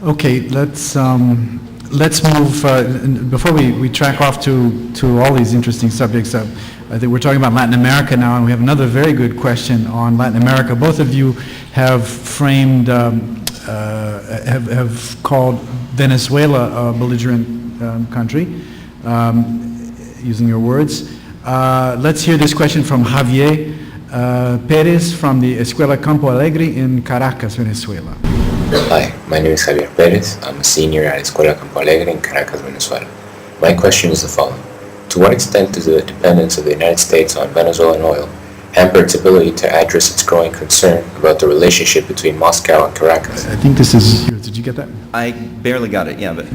Okay, let's move, before we track off to all these interesting subjects, I think we're talking about Latin America now, and we have another very good question on Latin America. Both of you have framed, have called Venezuela a belligerent country, using your words. Let's hear this question from Javier Peres from the Escuela Campo Alegre in Caracas, Venezuela. Hi, my name is Javier Peres. I'm a senior at Escuela Campo Alegre in Caracas, Venezuela. My question is the following. To what extent does the dependence of the United States on Venezuelan oil hamper its ability to address its growing concern about the relationship between Moscow and Caracas? I think this is yours. Did you get that? I barely got it, yeah, but...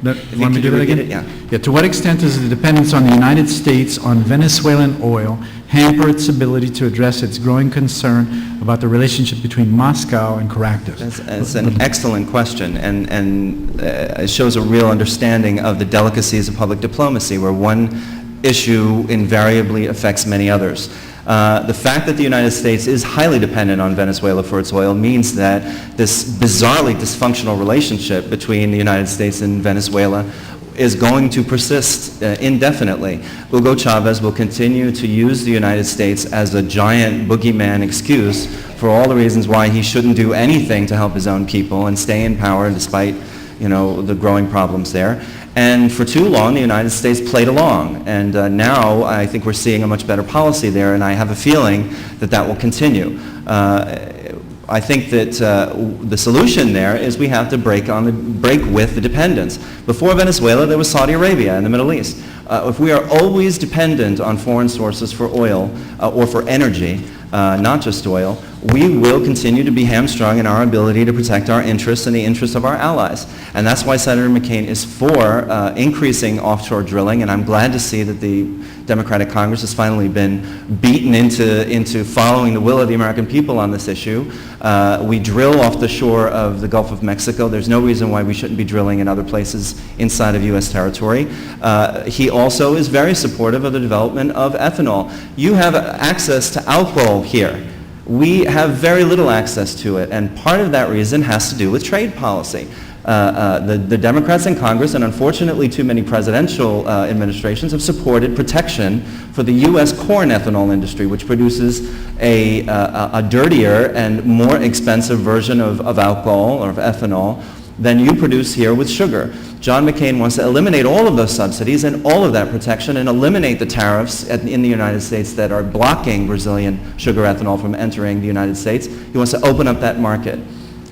No, want me to do that again? Yeah. To what extent does the dependence on the United States on Venezuelan oil hamper its ability to address its growing concern about the relationship between Moscow and Caracas? That's an excellent question, and it shows a real understanding of the delicacies of public diplomacy, where one issue invariably affects many others. The fact that the United States is highly dependent on Venezuela for its oil means that this bizarrely dysfunctional relationship between the United States and Venezuela is going to persist indefinitely. Hugo Chavez will continue to use the United States as a giant boogeyman excuse for all the reasons why he shouldn't do anything to help his own people and stay in power despite, the growing problems there. And for too long, the United States played along. And now I think we're seeing a much better policy there, and I have a feeling that that will continue. I think that the solution there is we have to break with the dependence. Before Venezuela, there was Saudi Arabia in the Middle East. If we are always dependent on foreign sources for oil or for energy, not just oil, we will continue to be hamstrung in our ability to protect our interests and the interests of our allies. And that's why Senator McCain is for increasing offshore drilling, and I'm glad to see that the Democratic Congress has finally been beaten into following the will of the American people on this issue. We drill off the shore of the Gulf of Mexico. There's no reason why we shouldn't be drilling in other places inside of U.S. territory. He also is very supportive of the development of ethanol. You have access to alcohol here. We have very little access to it, and part of that reason has to do with trade policy. The Democrats in Congress, and unfortunately too many presidential administrations, have supported protection for the U.S. corn ethanol industry, which produces a dirtier and more expensive version of alcohol or of ethanol than you produce here with sugar. John McCain wants to eliminate all of those subsidies and all of that protection and eliminate the tariffs in the United States that are blocking Brazilian sugar ethanol from entering the United States. He wants to open up that market.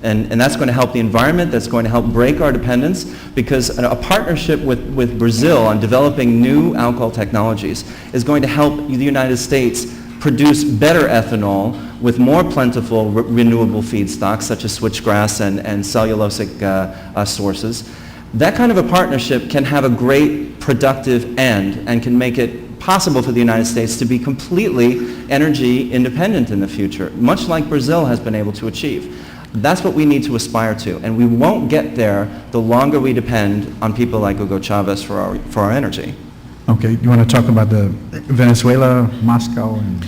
And that's going to help the environment, that's going to help break our dependence, because a partnership with Brazil on developing new alcohol technologies is going to help the United States produce better ethanol with more plentiful renewable feedstocks such as switchgrass and cellulosic sources. That kind of a partnership can have a great productive end and can make it possible for the United States to be completely energy independent in the future, much like Brazil has been able to achieve. That's what we need to aspire to, and we won't get there the longer we depend on people like Hugo Chavez for our energy. Okay, you want to talk about the Venezuela, Moscow, and...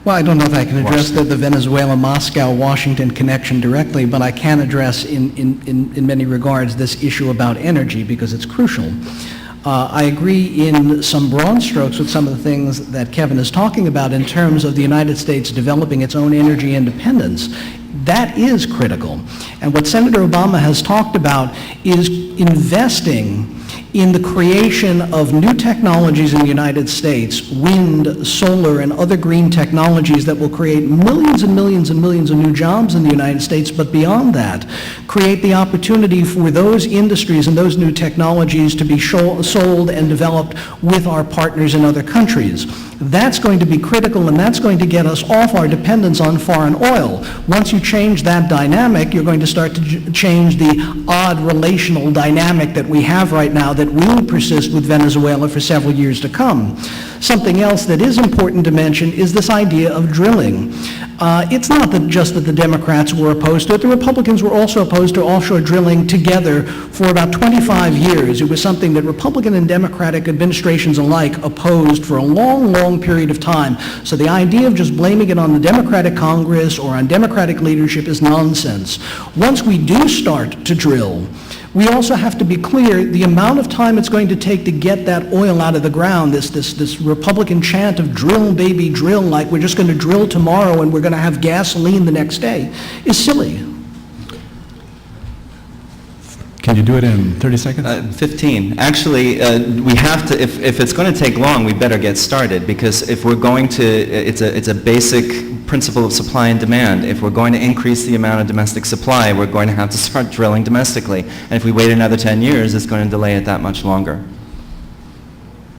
Well, I don't know if I can address the Venezuela-Moscow-Washington connection directly, but I can address in many regards this issue about energy because it's crucial. I agree in some broad strokes with some of the things that Kevin is talking about in terms of the United States developing its own energy independence. That is critical. And what Senator Obama has talked about is investing in the creation of new technologies in the United States, wind, solar, and other green technologies that will create millions and millions and millions of new jobs in the United States, but beyond that, create the opportunity for those industries and those new technologies to be sold and developed with our partners in other countries. That's going to be critical, and that's going to get us off our dependence on foreign oil. Once you change that dynamic, you're going to start to change the odd relational dynamic that we have right now that will persist with Venezuela for several years to come. Something else that is important to mention is this idea of drilling. It's not just that the Democrats were opposed to it. The Republicans were also opposed to offshore drilling together for about 25 years. It was something that Republican and Democratic administrations alike opposed for a long, long period of time. So the idea of just blaming it on the Democratic Congress or on Democratic leadership is nonsense. Once we do start to drill, we also have to be clear the amount of time it's going to take to get that oil out of the ground, this Republican chant of drill, baby, drill, like we're just going to drill tomorrow and we're going to have gasoline the next day, is silly. Can you do it in 30 seconds? 15. Actually, we have to, if it's going to take long, we better get started, because if we're going to, it's a basic principle of supply and demand. If we're going to increase the amount of domestic supply, we're going to have to start drilling domestically. And if we wait another 10 years, it's going to delay it that much longer.